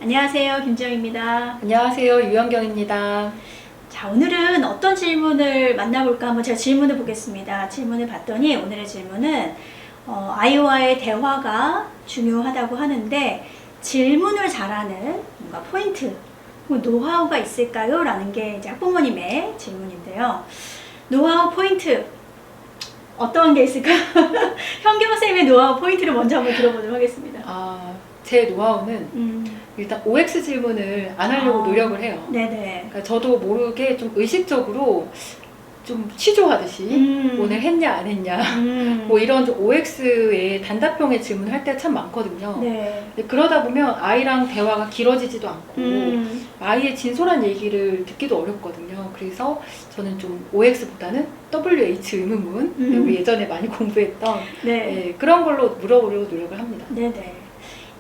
안녕하세요, 김지영입니다. 안녕하세요, 유연경입니다. 자, 오늘은 어떤 질문을 만나볼까 한번 제가 질문을 보겠습니다. 질문을 봤더니 오늘의 질문은 아이와의 대화가 중요하다고 하는데 질문을 잘하는 뭔가 포인트, 뭐 노하우가 있을까요? 라는 게 이제 학부모님의 질문인데요. 노하우 포인트 어떤 게 있을까요? 현경 선생님의 노하우 포인트를 먼저 한번 들어보도록 하겠습니다. 제 노하우는 일단 OX 질문을 안 하려고 노력을 해요. 네네. 그러니까 저도 모르게 좀 의식적으로 좀 취조하듯이 오늘 했냐 안 했냐 뭐 이런 좀 OX의 단답형의 질문을 할 때 참 많거든요. 네. 근데 그러다 보면 아이랑 대화가 길어지지도 않고 아이의 진솔한 얘기를 듣기도 어렵거든요. 그래서 저는 좀 OX보다는 WH 의문문, 우리 예전에 많이 공부했던 네. 그런 걸로 물어보려고 노력을 합니다. 네네.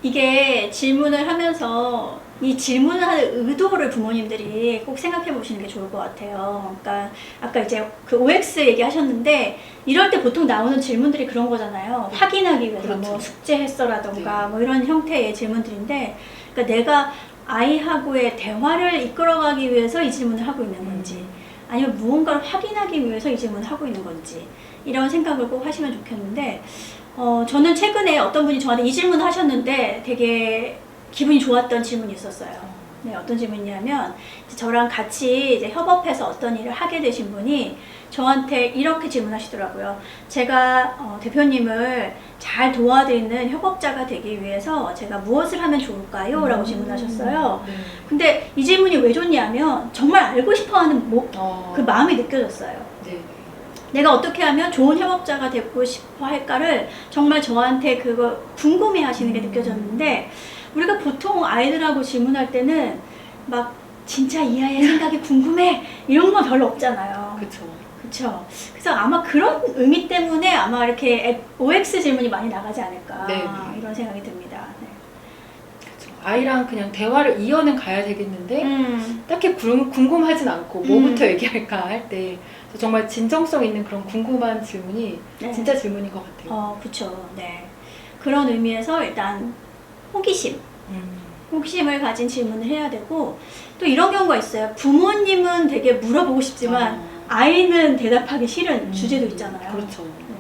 이게 질문을 하면서 이 질문을 하는 의도를 부모님들이 꼭 생각해 보시는 게 좋을 것 같아요. 그러니까 아까 이제 그 OX 얘기하셨는데 이럴 때 보통 나오는 질문들이 그런 거잖아요. 확인하기 위해서 그렇죠. 뭐 숙제했어라던가 네. 뭐 이런 형태의 질문들인데, 그러니까 내가 아이하고의 대화를 이끌어가기 위해서 이 질문을 하고 있는 건지 아니면 무언가를 확인하기 위해서 이 질문을 하고 있는 건지 이런 생각을 꼭 하시면 좋겠는데, 저는 최근에 어떤 분이 저한테 이 질문을 하셨는데 되게 기분이 좋았던 질문이 있었어요. 네, 어떤 질문이냐면, 저랑 같이 이제 협업해서 어떤 일을 하게 되신 분이 저한테 이렇게 질문하시더라고요. 제가 대표님을 잘 도와드리는 협업자가 되기 위해서 제가 무엇을 하면 좋을까요? 라고 질문하셨어요. 네. 근데 이 질문이 왜 좋냐면 정말 알고 싶어하는 그 마음이 느껴졌어요. 네. 내가 어떻게 하면 좋은 협업자가 되고 싶어 할까를 정말 저한테 그거 궁금해 하시는 게 느껴졌는데, 우리가 보통 아이들하고 질문할 때는 막 진짜 이 아이의 생각이 궁금해 이런 건 별로 없잖아요. 그쵸. 그래서 아마 그런 의미 때문에 아마 이렇게 OX 질문이 많이 나가지 않을까, 네. 이런 생각이 듭니다. 네. 아이랑 그냥 대화를 이어는 가야 되겠는데 딱히 궁금하진 않고 뭐부터 얘기할까 할 때 정말 진정성 있는 그런 궁금한 질문이 네. 진짜 질문인 것 같아요. 그쵸. 네. 그런 의미에서 일단 호기심을 가진 질문을 해야 되고, 또 이런 경우가 있어요. 부모님은 되게 물어보고 싶지만 아이는 대답하기 싫은 주제도 있잖아요. 그렇죠. 네.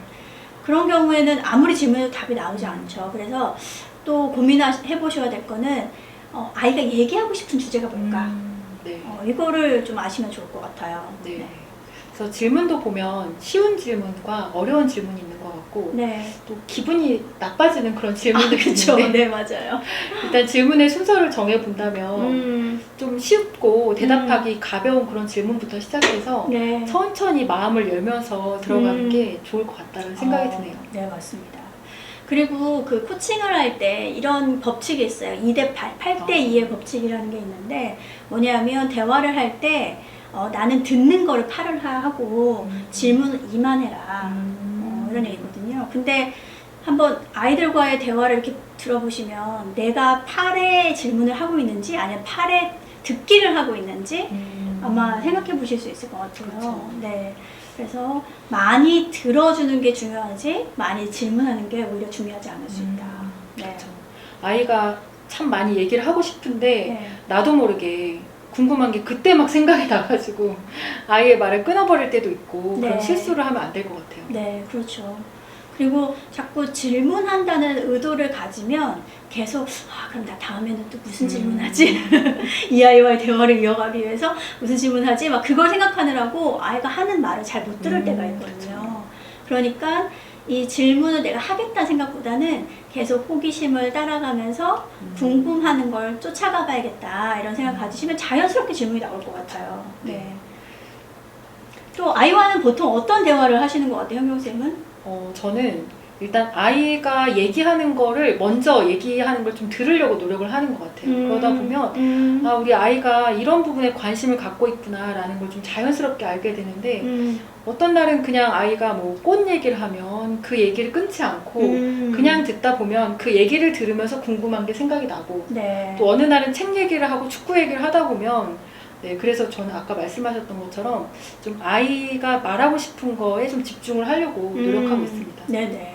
그런 경우에는 아무리 질문해도 답이 나오지 않죠. 그래서 또 고민해 보셔야 될 거는 아이가 얘기하고 싶은 주제가 뭘까? 네. 이거를 좀 아시면 좋을 것 같아요. 네. 네. 그래서 질문도 보면 쉬운 질문과 어려운 질문이 있는 것 같고 네. 또 기분이 나빠지는 그런 질문들이 그쵸. 있는데 네, 맞아요. 일단 질문의 순서를 정해본다면 좀 쉽고 대답하기 가벼운 그런 질문부터 시작해서 네. 천천히 마음을 열면서 들어가는 게 좋을 것 같다는 생각이 드네요. 네, 맞습니다. 그리고 그 코칭을 할 때 이런 법칙이 있어요. 2대8, 8대2의 법칙이라는 게 있는데, 뭐냐면 대화를 할 때 나는 듣는 거를 8을 하고 질문을 2만 해라. 이런 얘기거든요. 근데 한번 아이들과의 대화를 이렇게 들어보시면 내가 8의 질문을 하고 있는지 아니면 8의 듣기를 하고 있는지 아마 생각해 보실 수 있을 것 같아요. 그렇죠. 네. 그래서 많이 들어주는 게 중요하지 많이 질문하는 게 오히려 중요하지 않을 수 있다. 네. 그렇죠. 아이가 참 많이 얘기를 하고 싶은데 네. 나도 모르게 궁금한 게 그때 막 생각이 나가지고 아이의 말을 끊어버릴 때도 있고 네. 그런 실수를 하면 안 될 것 같아요. 네, 그렇죠. 그리고 자꾸 질문한다는 의도를 가지면 계속 그럼 나 다음에는 또 무슨 질문하지? 이 아이와의 대화를 이어가기 위해서 무슨 질문하지? 막 그걸 생각하느라고 아이가 하는 말을 잘 못 들을 때가 있거든요. 그러니까 이 질문을 내가 하겠다는 생각보다는 계속 호기심을 따라가면서 궁금하는 걸 쫓아가 봐야겠다 이런 생각 가지시면 자연스럽게 질문이 나올 것 같아요. 네. 또 아이와는 보통 어떤 대화를 하시는 것 같아요, 현경쌤은? 저는 일단 아이가 얘기하는 거를 먼저 얘기하는 걸 좀 들으려고 노력을 하는 것 같아요. 그러다 보면 우리 아이가 이런 부분에 관심을 갖고 있구나 라는 걸 좀 자연스럽게 알게 되는데 어떤 날은 그냥 아이가 뭐 꽃 얘기를 하면 그 얘기를 끊지 않고 그냥 듣다 보면 그 얘기를 들으면서 궁금한 게 생각이 나고 네. 또 어느 날은 책 얘기를 하고 축구 얘기를 하다 보면 그래서 저는 아까 말씀하셨던 것처럼 좀 아이가 말하고 싶은 거에 좀 집중을 하려고 노력하고 있습니다. 네네.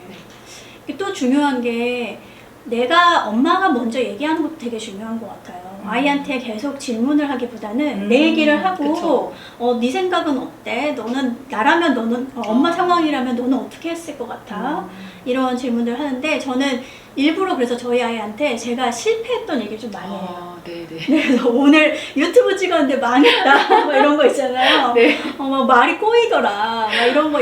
또 중요한 게 내가 엄마가 먼저 얘기하는 것도 되게 중요한 것 같아요. 아이한테 계속 질문을 하기보다는 내 얘기를 하고 그쵸. 네 생각은 어때? 너는 나라면 너는 엄마 상황이라면 너는 어떻게 했을 것 같아? 이런 질문을 하는데 저는 일부러 그래서 저희 아이한테 제가 실패했던 얘기를 좀 많이 해요. 네네. 그래서 오늘 유튜브 찍었는데 망했다 막 이런 거 있잖아요. 네. 막 말이 꼬이더라 막 이런 거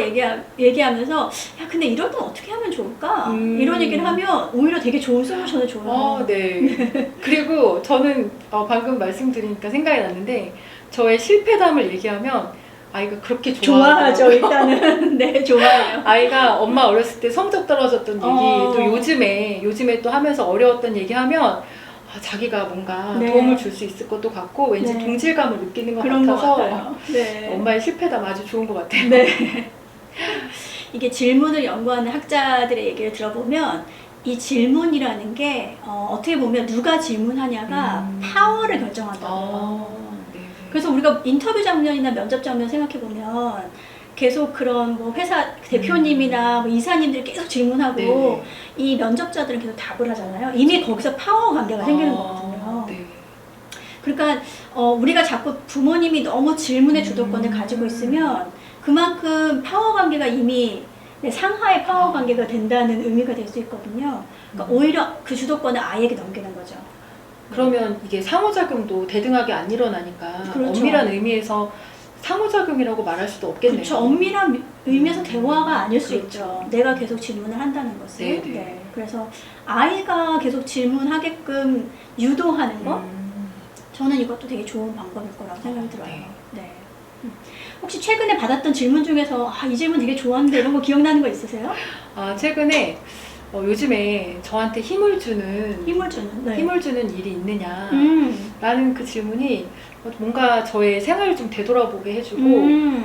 얘기하면서 야 근데 이럴 땐 어떻게 하면 좋을까? 이런 얘기를 하면 오히려 되게 좋은 솔루션을 줘요. 네. 그리고 저는 방금 말씀드리니까 생각이 났는데 저의 실패담을 얘기하면 아이가 그렇게 좋아하죠 일단은. 네 좋아해요. 아이가 엄마 어렸을 때 성적 떨어졌던 얘기 또 요즘에 또 하면서 어려웠던 얘기하면 자기가 뭔가 네. 도움을 줄 수 있을 것도 같고 왠지 네. 동질감을 느끼는 것 그런 같아서 것 같아요. 네. 엄마의 실패담 아주 좋은 것 같아요. 네. 이게 질문을 연구하는 학자들의 얘기를 들어보면 이 질문이라는 게 어떻게 보면 누가 질문하냐가 파워를 결정한다고요. 네. 그래서 우리가 인터뷰 장면이나 면접 장면 생각해 보면 계속 그런 뭐 회사 대표님이나 뭐 이사님들이 계속 질문하고 네. 이 면접자들은 계속 답을 하잖아요. 이미 거기서 파워 관계가 생기는 거거든요. 네. 그러니까 우리가 자꾸 부모님이 너무 질문의 주도권을 가지고 있으면 그만큼 파워 관계가 이미 상하의 파워 관계가 된다는 의미가 될 수 있거든요. 그러니까 오히려 그 주도권을 아이에게 넘기는 거죠. 그러면 이게 상호작용도 대등하게 안 일어나니까 그렇죠. 엄밀한 의미에서 상호작용이라고 말할 수도 없겠네요. 그렇죠. 엄밀한 의미에서 대화가 아닐 수 그렇죠. 있죠. 내가 계속 질문을 한다는 것을. 네네. 네. 그래서 아이가 계속 질문하게끔 유도하는 거, 저는 이것도 되게 좋은 방법일 거라고 생각이 들어요. 네. 혹시 최근에 받았던 질문 중에서 이 질문 되게 좋았는데 이런 거 기억나는 거 있으세요? 최근에 요즘에 저한테 힘을 주는 네. 힘을 주는 일이 있느냐 라는 그 질문이 뭔가 저의 생활을 좀 되돌아보게 해주고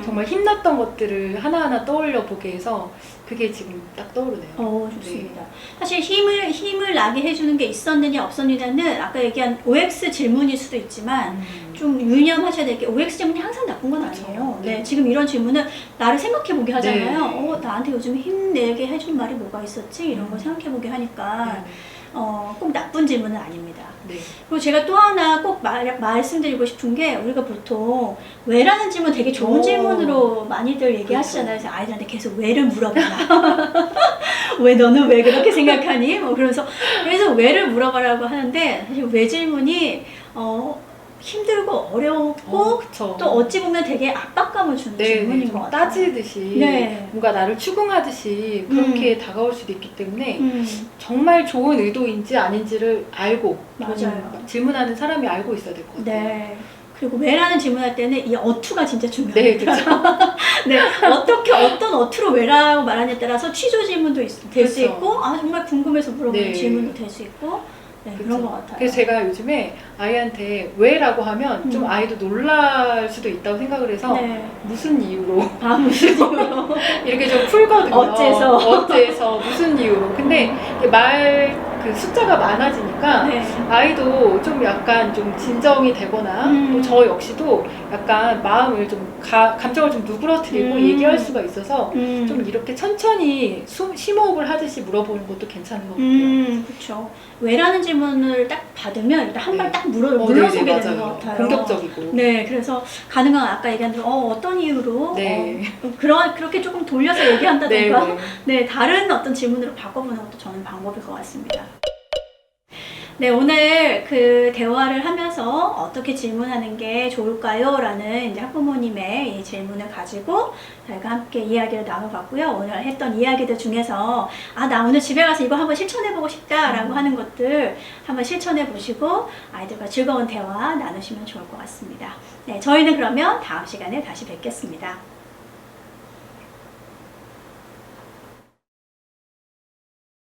정말 힘났던 것들을 하나하나 떠올려 보게 해서 그게 지금 딱 떠오르네요. 좋습니다. 사실 힘을 나게 해주는 게 있었느냐 없었느냐는 아까 얘기한 OX 질문일 수도 있지만 좀 유념하셔야 될 게 OX 질문이 항상 나쁜 건 아니에요. 네. 네, 지금 이런 질문은 나를 생각해 보게 하잖아요. 네. 나한테 요즘 힘내게 해준 말이 뭐가 있었지? 이런 걸 생각해 보게 하니까 꼭 나쁜 질문은 아닙니다. 네. 그리고 제가 또 하나 꼭 말씀드리고 싶은 게 우리가 보통 왜라는 질문 되게 좋은 질문으로 많이들 얘기하시잖아요. 그래서 아이들한테 계속 왜를 물어봐라. 왜 너는 왜 그렇게 생각하니? 뭐 그래서 왜를 물어봐라고 하는데 사실 왜 질문이 힘들고 어려웠고 또 어찌 보면 되게 압박감을 주는 질문인 것 같아요. 따지듯이 네. 뭔가 나를 추궁하듯이 그렇게 다가올 수도 있기 때문에 정말 좋은 의도인지 아닌지를 알고 맞아요. 질문하는 사람이 알고 있어야 될 것 같아요. 네. 그리고 왜라는 질문할 때는 이 어투가 진짜 중요합니다. 네, 그렇죠. 네, 어떤 어투로 왜라고 말하냐에 따라서 취조 질문도 될 수 그렇죠. 있고 정말 궁금해서 물어보는 네. 질문도 될 수 있고 그런 것 같아요. 그래서 제가 요즘에 아이한테 왜라고 하면 좀 아이도 놀랄 수도 있다고 생각을 해서 무슨 이유로 무슨 이유로 이렇게 좀 풀거든요. 어째서 무슨 이유로. 근데 그 숫자가 많아지니까 아이도 좀 약간 좀 진정이 되거나 또 저 역시도 약간 마음을 좀 감정을 좀 누그러뜨리고 얘기할 수가 있어서 좀 이렇게 천천히 심호흡을 하듯이 물어보는 것도 괜찮은 것 같아요. 그렇죠. 왜라는 질문을 딱 받으면 일단 한 발 딱 물러서게 되는 것 같아요. 공격적이고. 네, 그래서 가능한 아까 얘기한 대로 어떤 이유로 그렇게 조금 돌려서 얘기한다던가 다른 어떤 질문으로 바꿔보는 것도 저는 방법일 것 같습니다. 네, 오늘 그 대화를 하면서 어떻게 질문하는 게 좋을까요? 라는 이제 학부모님의 이 질문을 가지고 저희가 함께 이야기를 나눠봤고요. 오늘 했던 이야기들 중에서 나 오늘 집에 가서 이거 한번 실천해보고 싶다라고 하는 것들 한번 실천해보시고 아이들과 즐거운 대화 나누시면 좋을 것 같습니다. 네, 저희는 그러면 다음 시간에 다시 뵙겠습니다.